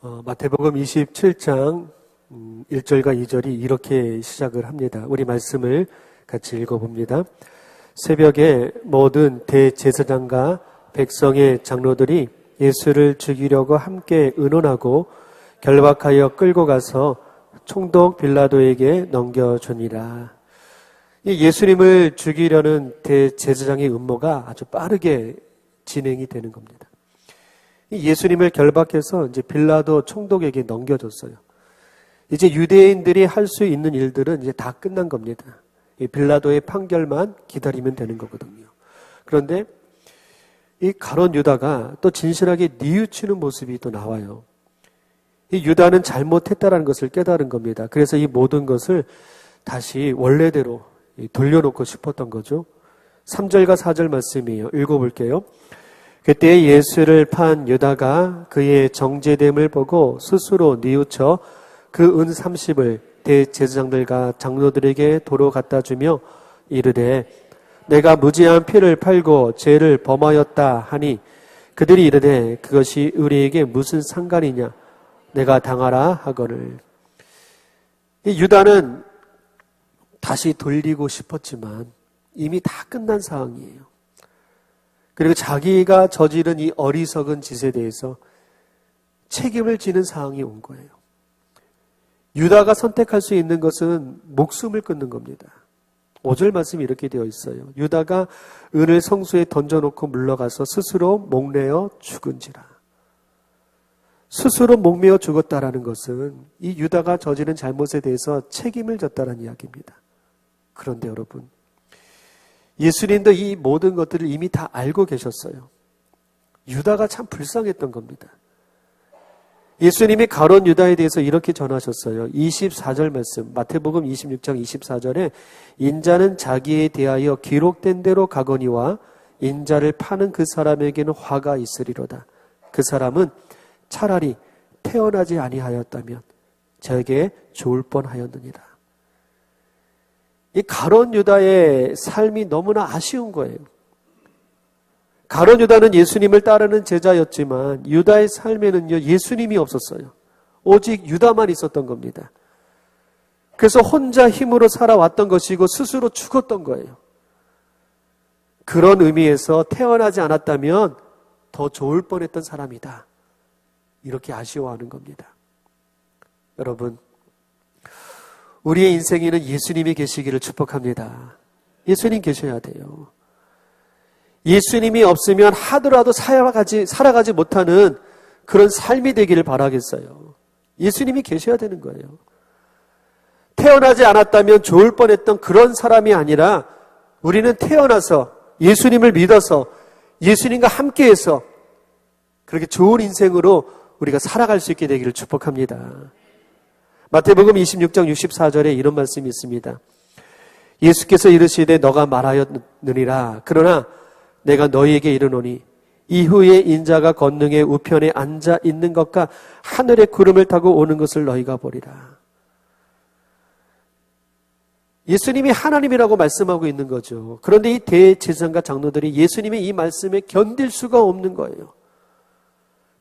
마태복음 27장 1절과 2절이 이렇게 시작을 합니다. 우리 말씀을 같이 읽어봅니다. 새벽에 모든 대제사장과 백성의 장로들이 예수를 죽이려고 함께 의논하고 결박하여 끌고 가서 총독 빌라도에게 넘겨주니라. 이 예수님을 죽이려는 대제사장의 음모가 아주 빠르게 진행이 되는 겁니다. 이 예수님을 결박해서 이제 빌라도 총독에게 넘겨줬어요. 이제 유대인들이 할 수 있는 일들은 이제 다 끝난 겁니다. 이 빌라도의 판결만 기다리면 되는 거거든요. 그런데 이 가룟 유다가 또 진실하게 뉘우치는 모습이 또 나와요. 이 유다는 잘못했다라는 것을 깨달은 겁니다. 그래서 이 모든 것을 다시 원래대로 돌려놓고 싶었던 거죠. 3절과 4절 말씀이에요. 읽어볼게요. 그때 예수를 판 유다가 그의 정죄됨을 보고 스스로 뉘우쳐 그 은 30을 대제사장들과 장로들에게 도로 갖다 주며 이르되 내가 무지한 피를 팔고 죄를 범하였다 하니 그들이 이르되 그것이 우리에게 무슨 상관이냐 내가 당하라 하거늘. 이 유다는 다시 돌리고 싶었지만 이미 다 끝난 상황이에요. 그리고 자기가 저지른 이 어리석은 짓에 대해서 책임을 지는 상황이 온 거예요. 유다가 선택할 수 있는 것은 목숨을 끊는 겁니다. 5절 말씀이 이렇게 되어 있어요. 유다가 은을 성수에 던져놓고 물러가서 스스로 목매어 죽은지라. 스스로 목매어 죽었다라는 것은 이 유다가 저지른 잘못에 대해서 책임을 졌다는 이야기입니다. 그런데 여러분, 예수님도 이 모든 것들을 이미 다 알고 계셨어요. 유다가 참 불쌍했던 겁니다. 예수님이 가룟 유다에 대해서 이렇게 전하셨어요. 24절 말씀, 마태복음 26장 24절에 인자는 자기에 대하여 기록된 대로 가거니와 인자를 파는 그 사람에게는 화가 있으리로다. 그 사람은 차라리 태어나지 아니하였다면 저에게 좋을 뻔하였느니라. 이 가룟 유다의 삶이 너무나 아쉬운 거예요. 가룟 유다는 예수님을 따르는 제자였지만 유다의 삶에는요 예수님이 없었어요. 오직 유다만 있었던 겁니다. 그래서 혼자 힘으로 살아왔던 것이고 스스로 죽었던 거예요. 그런 의미에서 태어나지 않았다면 더 좋을 뻔했던 사람이다. 이렇게 아쉬워하는 겁니다. 여러분, 우리의 인생에는 예수님이 계시기를 축복합니다. 예수님 계셔야 돼요. 예수님이 없으면 하더라도 살아가지 못하는 그런 삶이 되기를 바라겠어요. 예수님이 계셔야 되는 거예요. 태어나지 않았다면 좋을 뻔했던 그런 사람이 아니라 우리는 태어나서 예수님을 믿어서 예수님과 함께해서 그렇게 좋은 인생으로 우리가 살아갈 수 있게 되기를 축복합니다. 마태복음 26장 64절에 이런 말씀이 있습니다. 예수께서 이르시되 너가 말하였느니라. 그러나 내가 너희에게 이르노니 이후에 인자가 권능의 우편에 앉아 있는 것과 하늘의 구름을 타고 오는 것을 너희가 보리라. 예수님이 하나님이라고 말씀하고 있는 거죠. 그런데 이 대제사장과 장로들이 예수님의 이 말씀에 견딜 수가 없는 거예요.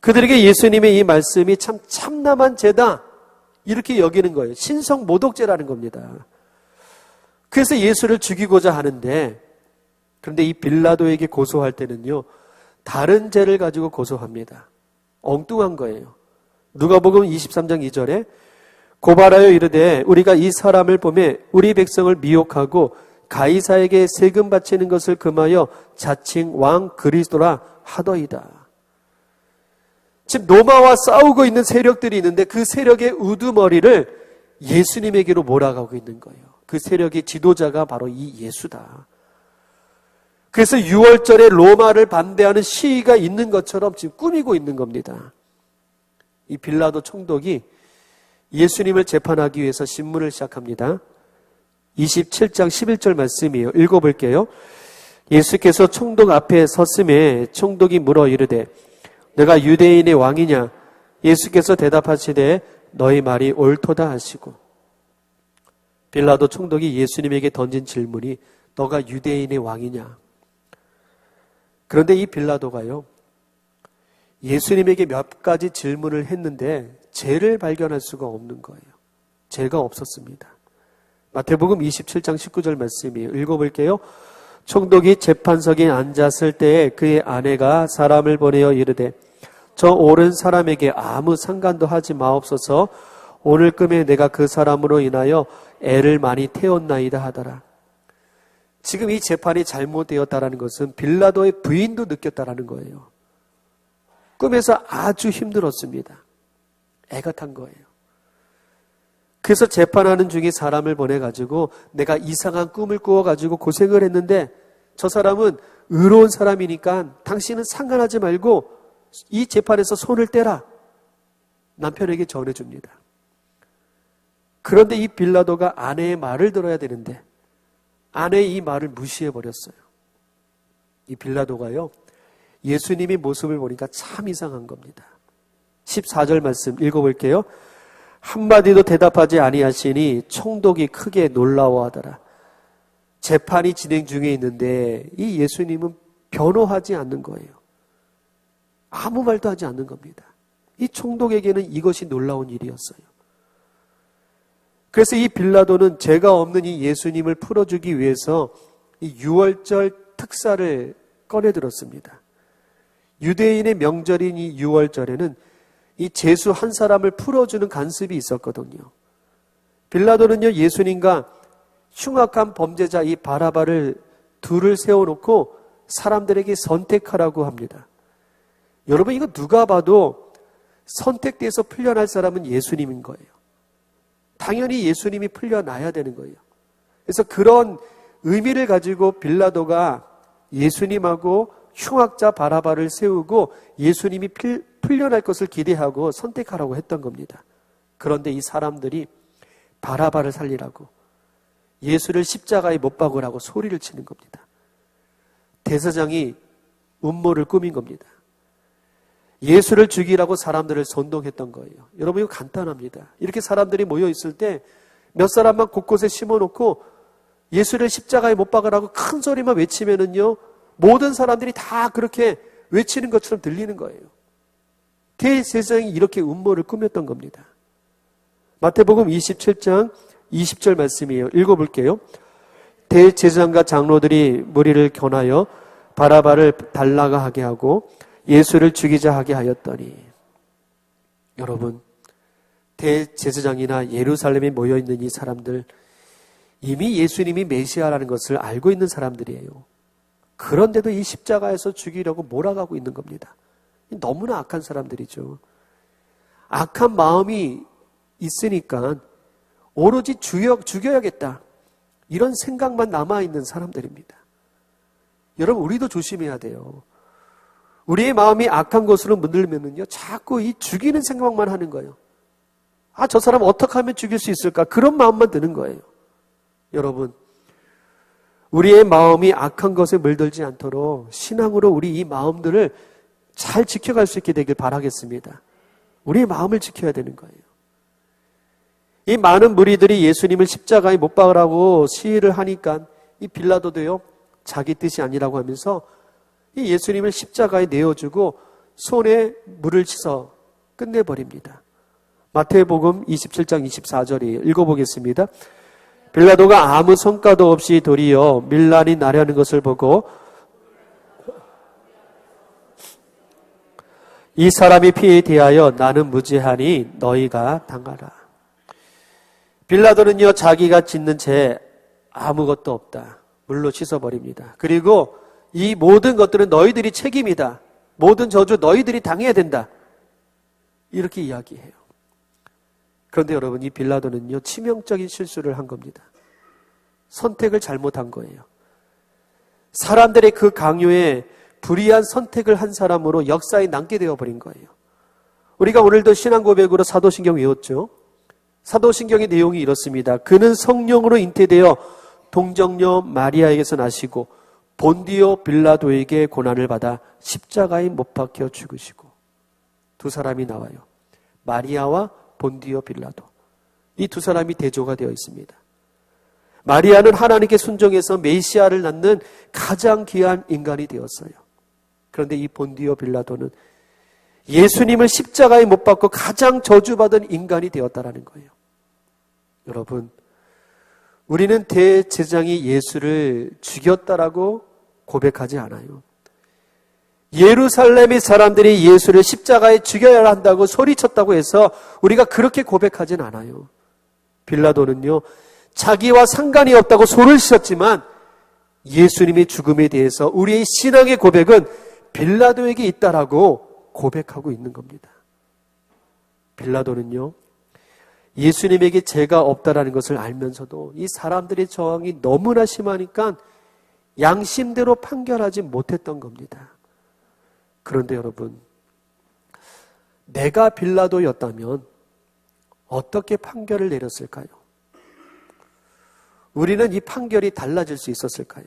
그들에게 예수님의 이 말씀이 참 참남한 죄다 이렇게 여기는 거예요. 신성모독죄라는 겁니다. 그래서 예수를 죽이고자 하는데, 그런데 이 빌라도에게 고소할 때는요 다른 죄를 가지고 고소합니다. 엉뚱한 거예요. 누가복음 23장 2절에 고발하여 이르되 우리가 이 사람을 보매 우리 백성을 미혹하고 가이사에게 세금 바치는 것을 금하여 자칭 왕 그리스도라 하더이다. 지금 로마와 싸우고 있는 세력들이 있는데 그 세력의 우두머리를 예수님에게로 몰아가고 있는 거예요. 그 세력의 지도자가 바로 이 예수다. 그래서 6월절에 로마를 반대하는 시위가 있는 것처럼 지금 꾸미고 있는 겁니다. 이 빌라도 총독이 예수님을 재판하기 위해서 신문을 시작합니다. 27장 11절 말씀이에요. 읽어볼게요. 예수께서 총독 앞에 섰음에 총독이 물어 이르되 내가 유대인의 왕이냐? 예수께서 대답하시되 너희 말이 옳도다 하시고. 빌라도 총독이 예수님에게 던진 질문이 너가 유대인의 왕이냐? 그런데 이 빌라도가요 예수님에게 몇 가지 질문을 했는데 죄를 발견할 수가 없는 거예요. 죄가 없었습니다. 마태복음 27장 19절 말씀이에요. 읽어볼게요. 총독이 재판석에 앉았을 때에 그의 아내가 사람을 보내어 이르되 저 옳은 사람에게 아무 상관도 하지 마옵소서. 오늘금에 내가 그 사람으로 인하여 애를 많이 태웠나이다 하더라. 지금 이 재판이 잘못되었다라는 것은 빌라도의 부인도 느꼈다라는 거예요. 꿈에서 아주 힘들었습니다. 애가 탄 거예요. 그래서 재판하는 중에 사람을 보내가지고 내가 이상한 꿈을 꾸어가지고 고생을 했는데 저 사람은 의로운 사람이니까 당신은 상관하지 말고 이 재판에서 손을 떼라. 남편에게 전해줍니다. 그런데 이 빌라도가 아내의 말을 들어야 되는데 아내의 이 말을 무시해버렸어요. 이 빌라도가요, 예수님의 모습을 보니까 참 이상한 겁니다. 14절 말씀 읽어볼게요. 한마디도 대답하지 아니하시니 총독이 크게 놀라워하더라. 재판이 진행 중에 있는데 이 예수님은 변호하지 않는 거예요. 아무 말도 하지 않는 겁니다. 이 총독에게는 이것이 놀라운 일이었어요. 그래서 이 빌라도는 죄가 없는 이 예수님을 풀어주기 위해서 이 유월절 특사를 꺼내들었습니다. 유대인의 명절인 이 유월절에는 이 죄수 한 사람을 풀어주는 간습이 있었거든요. 빌라도는요, 예수님과 흉악한 범죄자 이 바라바를 둘을 세워놓고 사람들에게 선택하라고 합니다. 여러분, 이거 누가 봐도 선택돼서 풀려날 사람은 예수님인 거예요. 당연히 예수님이 풀려나야 되는 거예요. 그래서 그런 의미를 가지고 빌라도가 예수님하고 흉악자 바라바를 세우고 예수님이 풀려날 것을 기대하고 선택하라고 했던 겁니다. 그런데 이 사람들이 바라바를 살리라고 예수를 십자가에 못 박으라고 소리를 치는 겁니다. 대제사장이 음모를 꾸민 겁니다. 예수를 죽이라고 사람들을 선동했던 거예요. 여러분, 이거 간단합니다. 이렇게 사람들이 모여 있을 때 몇 사람만 곳곳에 심어놓고 예수를 십자가에 못 박으라고 큰 소리만 외치면은요, 모든 사람들이 다 그렇게 외치는 것처럼 들리는 거예요. 대제사장이 이렇게 음모를 꾸몄던 겁니다. 마태복음 27장 20절 말씀이에요. 읽어볼게요. 대제사장과 장로들이 무리를 겨나여 바라바를 달라가 하게 하고 예수를 죽이자 하게 하였더니, 여러분, 대제사장이나 예루살렘에 모여있는 이 사람들, 이미 예수님이 메시아라는 것을 알고 있는 사람들이에요. 그런데도 이 십자가에서 죽이려고 몰아가고 있는 겁니다. 너무나 악한 사람들이죠. 악한 마음이 있으니까 오로지 죽여야겠다, 이런 생각만 남아있는 사람들입니다. 여러분, 우리도 조심해야 돼요. 우리의 마음이 악한 것으로 문들면은요, 자꾸 이 죽이는 생각만 하는 거예요. 아, 저 사람 어떻게 하면 죽일 수 있을까? 그런 마음만 드는 거예요. 여러분, 우리의 마음이 악한 것에 물들지 않도록 신앙으로 우리 이 마음들을 잘 지켜갈 수 있게 되길 바라겠습니다. 우리의 마음을 지켜야 되는 거예요. 이 많은 무리들이 예수님을 십자가에 못 박으라고 시위를 하니까 이 빌라도도요, 자기 뜻이 아니라고 하면서 이 예수님을 십자가에 내어주고 손에 물을 씻어 끝내버립니다. 마태복음 27장 24절이에요. 읽어보겠습니다. 빌라도가 아무 성과도 없이 도리어 밀란이 나려는 것을 보고 이 사람의 피에 대하여 나는 무죄하니 너희가 당하라. 빌라도는요, 자기가 짓는 죄 아무것도 없다, 물로 씻어버립니다. 그리고 이 모든 것들은 너희들이 책임이다, 모든 저주 너희들이 당해야 된다, 이렇게 이야기해요. 그런데 여러분, 이 빌라도는요, 치명적인 실수를 한 겁니다. 선택을 잘못한 거예요. 사람들의 그 강요에 불의한 선택을 한 사람으로 역사에 남게 되어버린 거예요. 우리가 오늘도 신앙 고백으로 사도신경 외웠죠. 사도신경의 내용이 이렇습니다. 그는 성령으로 잉태되어 동정녀 마리아에게서 나시고 본디오 빌라도에게 고난을 받아 십자가에 못 박혀 죽으시고. 두 사람이 나와요. 마리아와 본디오 빌라도. 이 두 사람이 대조가 되어 있습니다. 마리아는 하나님께 순종해서 메시아를 낳는 가장 귀한 인간이 되었어요. 그런데 이 본디오 빌라도는 예수님을 십자가에 못 박고 가장 저주받은 인간이 되었다라는 거예요. 여러분, 우리는 대제사장이 예수를 죽였다라고 고백하지 않아요. 예루살렘의 사람들이 예수를 십자가에 죽여야 한다고 소리쳤다고 해서 우리가 그렇게 고백하진 않아요. 빌라도는요, 자기와 상관이 없다고 소를 쳤지만 예수님의 죽음에 대해서 우리의 신앙의 고백은 빌라도에게 있다라고 고백하고 있는 겁니다. 빌라도는요, 예수님에게 죄가 없다라는 것을 알면서도 이 사람들의 저항이 너무나 심하니까 양심대로 판결하지 못했던 겁니다. 그런데 여러분, 내가 빌라도였다면 어떻게 판결을 내렸을까요? 우리는 이 판결이 달라질 수 있었을까요?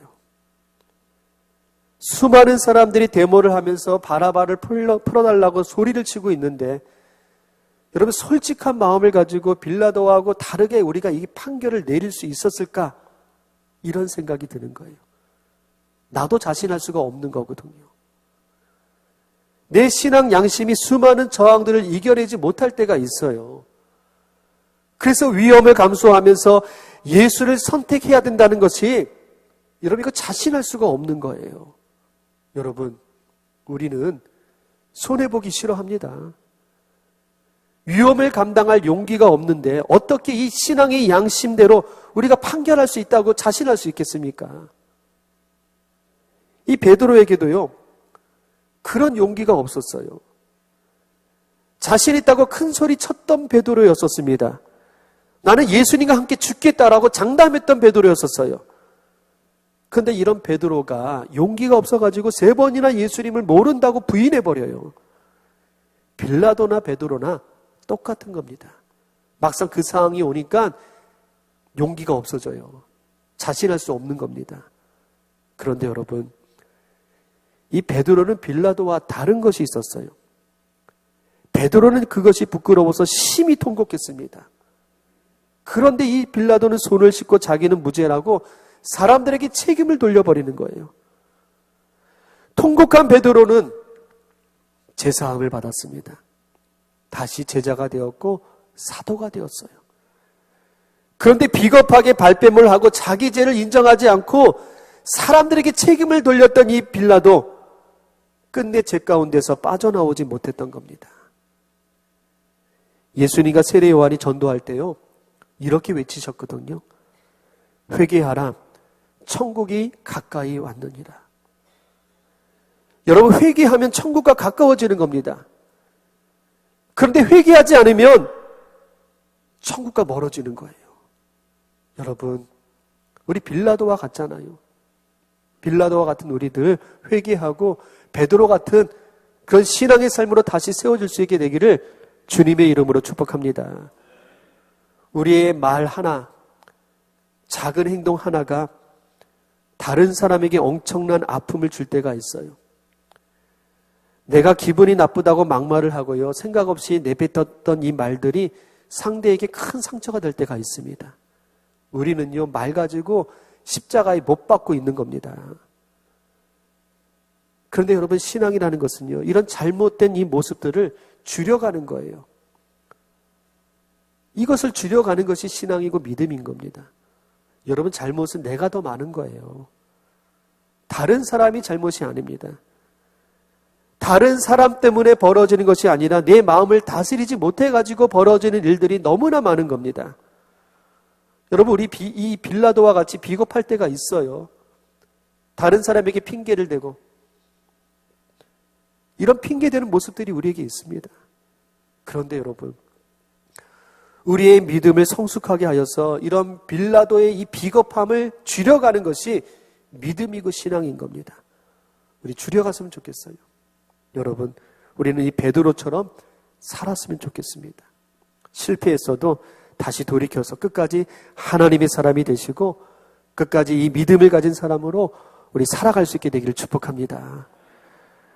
수많은 사람들이 데모를 하면서 바라바를 풀어달라고 소리를 치고 있는데, 여러분, 솔직한 마음을 가지고 빌라도하고 다르게 우리가 이 판결을 내릴 수 있었을까? 이런 생각이 드는 거예요. 나도 자신할 수가 없는 거거든요. 내 신앙 양심이 수많은 저항들을 이겨내지 못할 때가 있어요. 그래서 위험을 감수하면서 예수를 선택해야 된다는 것이, 여러분, 이거 자신할 수가 없는 거예요. 여러분, 우리는 손해보기 싫어합니다. 위험을 감당할 용기가 없는데 어떻게 이 신앙의 양심대로 우리가 판결할 수 있다고 자신할 수 있겠습니까? 이 베드로에게도요, 그런 용기가 없었어요. 자신 있다고 큰 소리 쳤던 베드로였었습니다. 나는 예수님과 함께 죽겠다라고 장담했던 베드로였었어요. 그런데 이런 베드로가 용기가 없어가지고 3번이나 예수님을 모른다고 부인해버려요. 빌라도나 베드로나 똑같은 겁니다. 막상 그 상황이 오니까 용기가 없어져요. 자신할 수 없는 겁니다. 그런데 여러분, 이 베드로는 빌라도와 다른 것이 있었어요. 베드로는 그것이 부끄러워서 심히 통곡했습니다. 그런데 이 빌라도는 손을 씻고 자기는 무죄라고 사람들에게 책임을 돌려버리는 거예요. 통곡한 베드로는 제사함을 받았습니다. 다시 제자가 되었고 사도가 되었어요. 그런데 비겁하게 발뺌을 하고 자기 죄를 인정하지 않고 사람들에게 책임을 돌렸던 이 빌라도 끝내 죄 가운데서 빠져나오지 못했던 겁니다. 예수님과 세례 요한이 전도할 때요, 이렇게 외치셨거든요. 회개하라, 천국이 가까이 왔느니라. 여러분, 회개하면 천국과 가까워지는 겁니다. 그런데 회개하지 않으면 천국과 멀어지는 거예요. 여러분, 우리 빌라도와 같잖아요. 빌라도와 같은 우리들 회개하고 베드로 같은 그런 신앙의 삶으로 다시 세워질 수 있게 되기를 주님의 이름으로 축복합니다. 우리의 말 하나, 작은 행동 하나가 다른 사람에게 엄청난 아픔을 줄 때가 있어요. 내가 기분이 나쁘다고 막말을 하고요, 생각 없이 내뱉었던 이 말들이 상대에게 큰 상처가 될 때가 있습니다. 우리는요, 말 가지고 십자가에 못 박고 있는 겁니다. 그런데 여러분, 신앙이라는 것은요, 이런 잘못된 이 모습들을 줄여가는 거예요. 이것을 줄여가는 것이 신앙이고 믿음인 겁니다. 여러분, 잘못은 내가 더 많은 거예요. 다른 사람이 잘못이 아닙니다. 다른 사람 때문에 벌어지는 것이 아니라 내 마음을 다스리지 못해가지고 벌어지는 일들이 너무나 많은 겁니다. 여러분, 우리 이 빌라도와 같이 비겁할 때가 있어요. 다른 사람에게 핑계를 대고 이런 핑계대는 모습들이 우리에게 있습니다. 그런데 여러분, 우리의 믿음을 성숙하게 하여서 이런 빌라도의 이 비겁함을 줄여가는 것이 믿음이고 신앙인 겁니다. 우리 줄여갔으면 좋겠어요. 여러분, 우리는 이 베드로처럼 살았으면 좋겠습니다. 실패했어도 다시 돌이켜서 끝까지 하나님의 사람이 되시고 끝까지 이 믿음을 가진 사람으로 우리 살아갈 수 있게 되기를 축복합니다.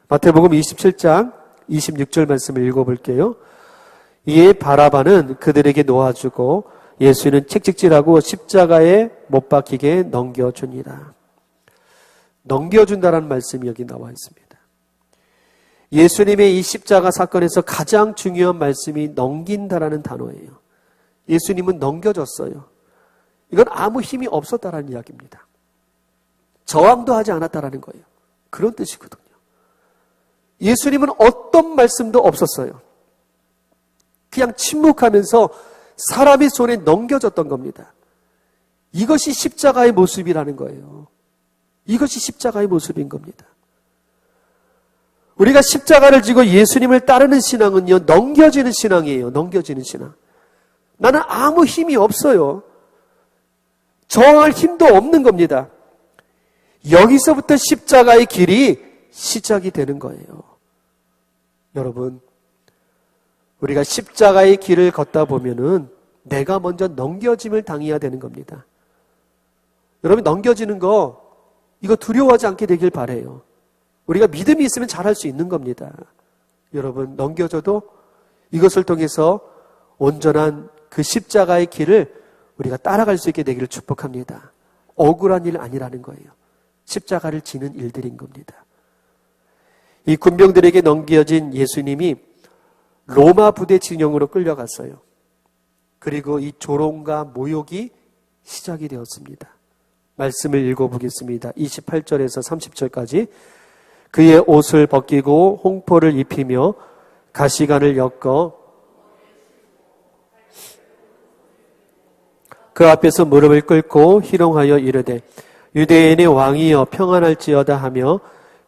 마태복음 27장 26절 말씀을 읽어볼게요. 이에 바라바는 그들에게 놓아주고 예수는 채찍질하고 십자가에 못 박히게 넘겨줍니다. 넘겨준다라는 말씀이 여기 나와 있습니다. 예수님의 이 십자가 사건에서 가장 중요한 말씀이 넘긴다라는 단어예요. 예수님은 넘겨졌어요. 이건 아무 힘이 없었다라는 이야기입니다. 저항도 하지 않았다라는 거예요. 그런 뜻이거든요. 예수님은 어떤 말씀도 없었어요. 그냥 침묵하면서 사람의 손에 넘겨졌던 겁니다. 이것이 십자가의 모습이라는 거예요. 이것이 십자가의 모습인 겁니다. 우리가 십자가를 지고 예수님을 따르는 신앙은요, 넘겨지는 신앙이에요. 넘겨지는 신앙. 나는 아무 힘이 없어요. 저항할 힘도 없는 겁니다. 여기서부터 십자가의 길이 시작이 되는 거예요. 여러분, 우리가 십자가의 길을 걷다 보면은 내가 먼저 넘겨짐을 당해야 되는 겁니다. 여러분, 넘겨지는 거 이거 두려워하지 않게 되길 바라요. 우리가 믿음이 있으면 잘할 수 있는 겁니다. 여러분, 넘겨져도 이것을 통해서 온전한 그 십자가의 길을 우리가 따라갈 수 있게 되기를 축복합니다. 억울한 일 아니라는 거예요. 십자가를 지는 일들인 겁니다. 이 군병들에게 넘겨진 예수님이 로마 부대 진영으로 끌려갔어요. 그리고 이 조롱과 모욕이 시작이 되었습니다. 말씀을 읽어보겠습니다. 28절에서 30절까지. 그의 옷을 벗기고 홍포를 입히며 가시관을 엮어 그 앞에서 무릎을 꿇고 희롱하여 이르되 유대인의 왕이여 평안할지어다 하며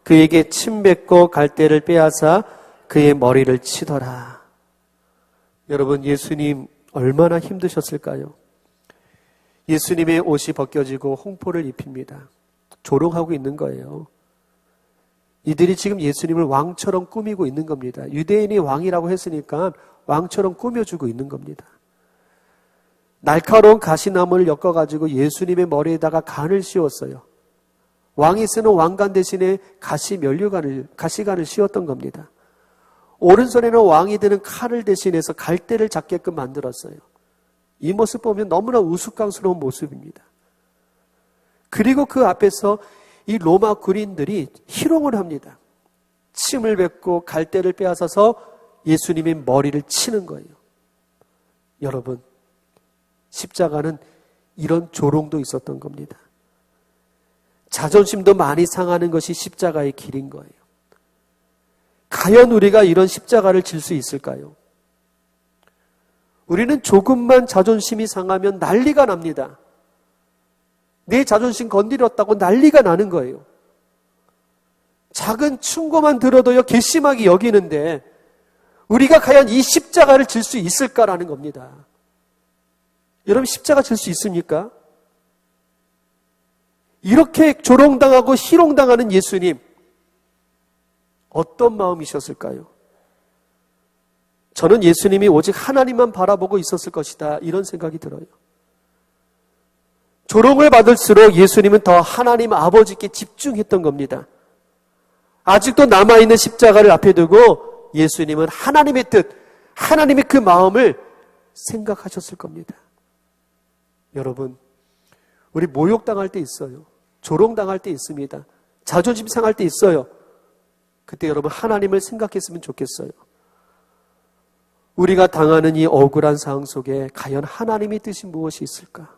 그에게 침 뱉고 갈대를 빼앗아 그의 머리를 치더라. 여러분, 예수님 얼마나 힘드셨을까요? 예수님의 옷이 벗겨지고 홍포를 입힙니다. 조롱하고 있는 거예요. 이들이 지금 예수님을 왕처럼 꾸미고 있는 겁니다. 유대인이 왕이라고 했으니까 왕처럼 꾸며주고 있는 겁니다. 날카로운 가시나무를 엮어가지고 예수님의 머리에다가 간을 씌웠어요. 왕이 쓰는 왕관 대신에 가시관을 씌웠던 겁니다. 오른손에는 왕이 드는 칼을 대신해서 갈대를 잡게끔 만들었어요. 이 모습 보면 너무나 우스꽝스러운 모습입니다. 그리고 그 앞에서 이 로마 군인들이 희롱을 합니다. 침을 뱉고 갈대를 빼앗아서 예수님의 머리를 치는 거예요. 여러분, 십자가는 이런 조롱도 있었던 겁니다. 자존심도 많이 상하는 것이 십자가의 길인 거예요. 과연 우리가 이런 십자가를 질 수 있을까요? 우리는 조금만 자존심이 상하면 난리가 납니다. 내 자존심 건드렸다고 난리가 나는 거예요. 작은 충고만 들어도요, 괘씸하게 여기는데 우리가 과연 이 십자가를 질 수 있을까라는 겁니다. 여러분, 십자가 질 수 있습니까? 이렇게 조롱당하고 희롱당하는 예수님, 어떤 마음이셨을까요? 저는 예수님이 오직 하나님만 바라보고 있었을 것이다, 이런 생각이 들어요. 조롱을 받을수록 예수님은 더 하나님 아버지께 집중했던 겁니다. 아직도 남아있는 십자가를 앞에 두고 예수님은 하나님의 뜻, 하나님의 그 마음을 생각하셨을 겁니다. 여러분, 우리 모욕당할 때 있어요. 조롱당할 때 있습니다. 자존심 상할 때 있어요. 그때 여러분, 하나님을 생각했으면 좋겠어요. 우리가 당하는 이 억울한 상황 속에 과연 하나님의 뜻이 무엇이 있을까?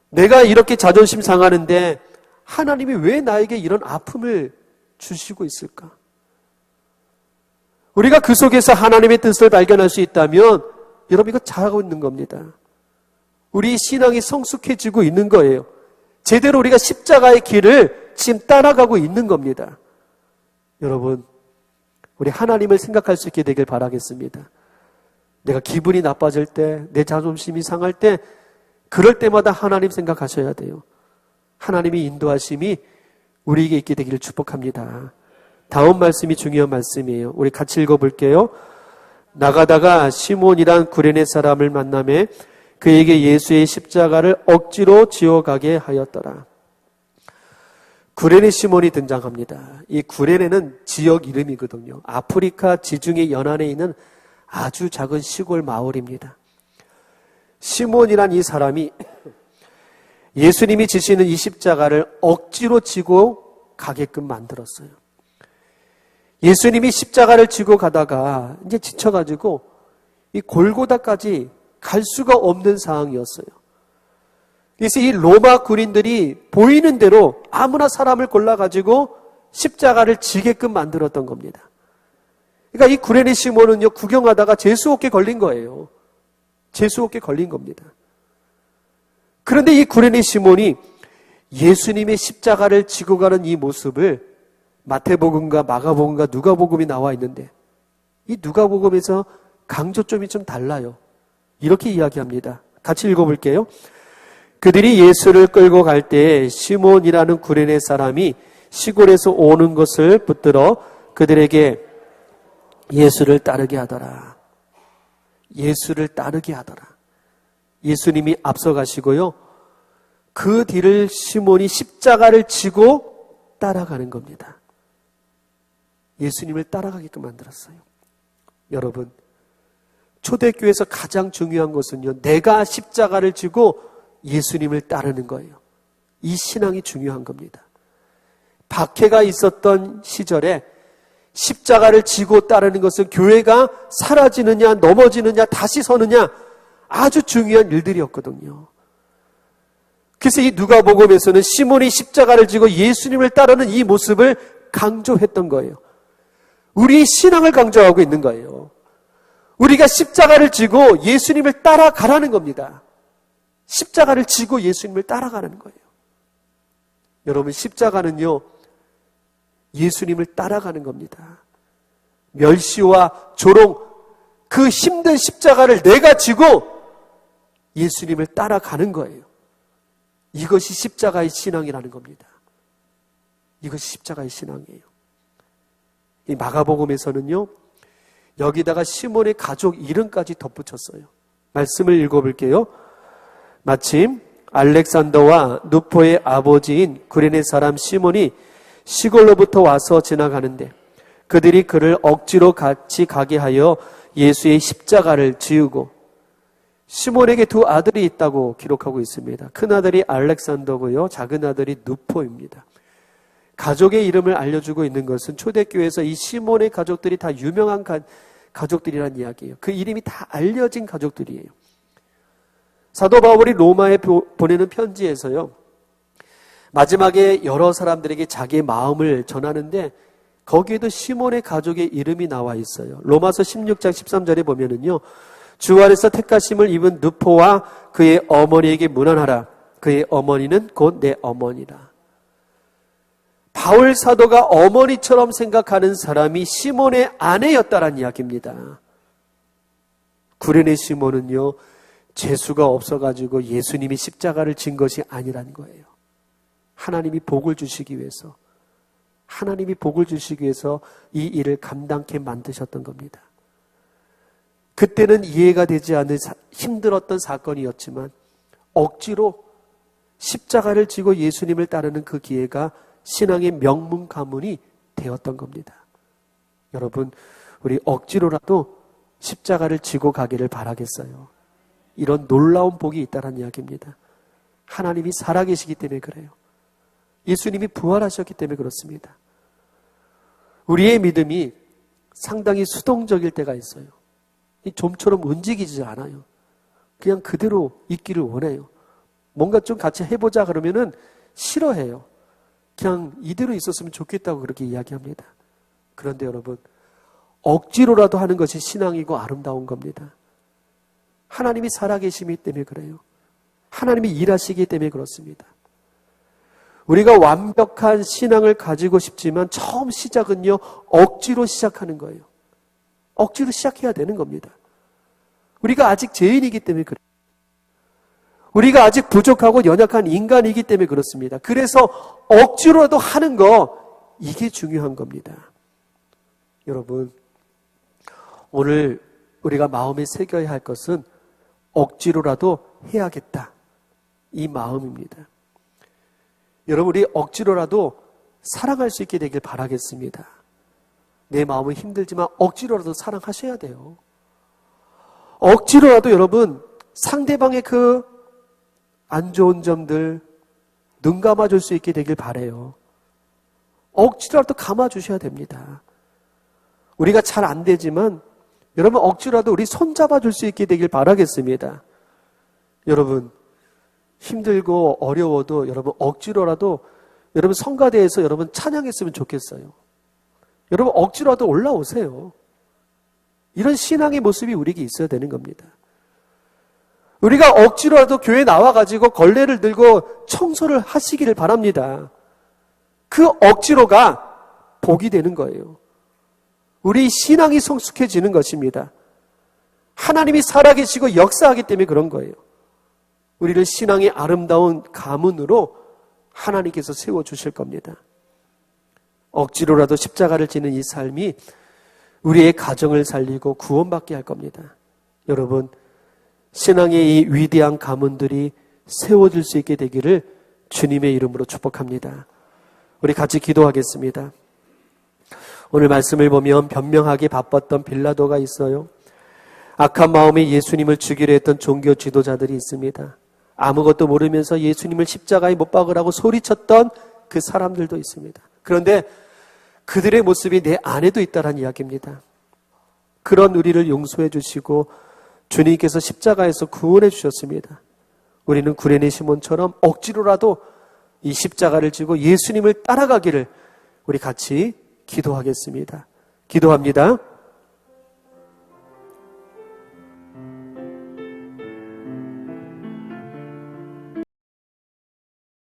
내가 이렇게 자존심 상하는데 하나님이 왜 나에게 이런 아픔을 주시고 있을까? 우리가 그 속에서 하나님의 뜻을 발견할 수 있다면 여러분, 이거 잘하고 있는 겁니다. 우리 신앙이 성숙해지고 있는 거예요. 제대로 우리가 십자가의 길을 지금 따라가고 있는 겁니다. 여러분, 우리 하나님을 생각할 수 있게 되길 바라겠습니다. 내가 기분이 나빠질 때, 내 자존심이 상할 때, 그럴 때마다 하나님 생각하셔야 돼요. 하나님의 인도하심이 우리에게 있게 되기를 축복합니다. 다음 말씀이 중요한 말씀이에요. 우리 같이 읽어볼게요. 나가다가 시몬이란 구레네 사람을 만나매 그에게 예수의 십자가를 억지로 지어가게 하였더라. 구레네 시몬이 등장합니다. 이 구레네는 지역 이름이거든요. 아프리카 지중해 연안에 있는 아주 작은 시골 마을입니다. 시몬이란 이 사람이 예수님이 지시는 이 십자가를 억지로 지고 가게끔 만들었어요. 예수님이 십자가를 지고 가다가 이제 지쳐가지고 이 골고다까지 갈 수가 없는 상황이었어요. 그래서 이 로마 군인들이 보이는 대로 아무나 사람을 골라가지고 십자가를 지게끔 만들었던 겁니다. 그러니까 이 구레네 시몬은요, 구경하다가 재수없게 걸린 거예요. 재수없게 걸린 겁니다. 그런데 이 구레네 시몬이 예수님의 십자가를 지고 가는 이 모습을 마태복음과 마가복음과 누가복음이 나와 있는데, 이 누가복음에서 강조점이 좀 달라요. 이렇게 이야기합니다. 같이 읽어볼게요. 그들이 예수를 끌고 갈 때 시몬이라는 구레네 사람이 시골에서 오는 것을 붙들어 그들에게 예수를 따르게 하더라. 예수를 따르게 하더라. 예수님이 앞서가시고요, 그 뒤를 시몬이 십자가를 지고 따라가는 겁니다. 예수님을 따라가게끔 만들었어요. 여러분, 초대교회에서 가장 중요한 것은요, 내가 십자가를 지고 예수님을 따르는 거예요. 이 신앙이 중요한 겁니다. 박해가 있었던 시절에 십자가를 지고 따르는 것은 교회가 사라지느냐, 넘어지느냐, 다시 서느냐, 아주 중요한 일들이었거든요. 그래서 이 누가복음에서는 시몬이 십자가를 지고 예수님을 따르는 이 모습을 강조했던 거예요. 우리 신앙을 강조하고 있는 거예요. 우리가 십자가를 지고 예수님을 따라가라는 겁니다. 십자가를 지고 예수님을 따라가는 거예요. 여러분, 십자가는요, 예수님을 따라가는 겁니다. 멸시와 조롱, 그 힘든 십자가를 내가 지고 예수님을 따라가는 거예요. 이것이 십자가의 신앙이라는 겁니다. 이것이 십자가의 신앙이에요. 이 마가복음에서는요, 여기다가 시몬의 가족 이름까지 덧붙였어요. 말씀을 읽어볼게요. 마침 알렉산더와 누포의 아버지인 구레네 사람 시몬이 시골로부터 와서 지나가는데 그들이 그를 억지로 같이 가게 하여 예수의 십자가를 지우고, 시몬에게 두 아들이 있다고 기록하고 있습니다. 큰 아들이 알렉산더고요, 작은 아들이 누포입니다. 가족의 이름을 알려주고 있는 것은 초대교회에서 이 시몬의 가족들이 다 유명한 가족들이라는 이야기예요. 그 이름이 다 알려진 가족들이에요. 사도 바울이 로마에 보내는 편지에서요, 마지막에 여러 사람들에게 자기의 마음을 전하는데 거기에도 시몬의 가족의 이름이 나와 있어요. 로마서 16장 13절에 보면은요, 주 안에서 택하심을 입은 누포와 그의 어머니에게 문안하라. 그의 어머니는 곧 내 어머니라. 바울 사도가 어머니처럼 생각하는 사람이 시몬의 아내였다라는 이야기입니다. 구레네 시몬은요, 재수가 없어가지고 예수님이 십자가를 진 것이 아니라는 거예요. 하나님이 복을 주시기 위해서, 하나님이 복을 주시기 위해서 이 일을 감당케 만드셨던 겁니다. 그때는 이해가 되지 않는 힘들었던 사건이었지만 억지로 십자가를 지고 예수님을 따르는 그 기회가 신앙의 명문 가문이 되었던 겁니다. 여러분, 우리 억지로라도 십자가를 지고 가기를 바라겠어요. 이런 놀라운 복이 있다는 이야기입니다. 하나님이 살아계시기 때문에 그래요. 예수님이 부활하셨기 때문에 그렇습니다. 우리의 믿음이 상당히 수동적일 때가 있어요. 이 좀처럼 움직이지 않아요. 그냥 그대로 있기를 원해요. 뭔가 좀 같이 해보자 그러면은 싫어해요. 그냥 이대로 있었으면 좋겠다고 그렇게 이야기합니다. 그런데 여러분, 억지로라도 하는 것이 신앙이고 아름다운 겁니다. 하나님이 살아계시기 때문에 그래요. 하나님이 일하시기 때문에 그렇습니다. 우리가 완벽한 신앙을 가지고 싶지만 처음 시작은요, 억지로 시작하는 거예요. 억지로 시작해야 되는 겁니다. 우리가 아직 죄인이기 때문에 그래요. 우리가 아직 부족하고 연약한 인간이기 때문에 그렇습니다. 그래서 억지로라도 하는 거, 이게 중요한 겁니다. 여러분, 오늘 우리가 마음에 새겨야 할 것은 억지로라도 해야겠다, 이 마음입니다. 여러분, 우리 억지로라도 사랑할 수 있게 되길 바라겠습니다. 내 마음은 힘들지만 억지로라도 사랑하셔야 돼요. 억지로라도 여러분, 상대방의 그 안 좋은 점들 눈 감아줄 수 있게 되길 바라요. 억지로라도 감아주셔야 됩니다. 우리가 잘 안 되지만 여러분 억지로라도 우리 손잡아 줄 수 있게 되길 바라겠습니다. 여러분 힘들고 어려워도 여러분 억지로라도 여러분 성가대에서 여러분 찬양했으면 좋겠어요. 여러분 억지로라도 올라오세요. 이런 신앙의 모습이 우리에게 있어야 되는 겁니다. 우리가 억지로라도 교회에 나와가지고 걸레를 들고 청소를 하시기를 바랍니다. 그 억지로가 복이 되는 거예요. 우리 신앙이 성숙해지는 것입니다. 하나님이 살아계시고 역사하기 때문에 그런 거예요. 우리를 신앙의 아름다운 가문으로 하나님께서 세워주실 겁니다. 억지로라도 십자가를 지는 이 삶이 우리의 가정을 살리고 구원받게 할 겁니다. 여러분, 신앙의 이 위대한 가문들이 세워질 수 있게 되기를 주님의 이름으로 축복합니다. 우리 같이 기도하겠습니다. 오늘 말씀을 보면 변명하기 바빴던 빌라도가 있어요. 악한 마음에 예수님을 죽이려 했던 종교 지도자들이 있습니다. 아무것도 모르면서 예수님을 십자가에 못 박으라고 소리쳤던 그 사람들도 있습니다. 그런데 그들의 모습이 내 안에도 있다는 이야기입니다. 그런 우리를 용서해 주시고 주님께서 십자가에서 구원해 주셨습니다. 우리는 구레네 시몬처럼 억지로라도 이 십자가를 지고 예수님을 따라가기를 우리 같이 기도하겠습니다. 기도합니다.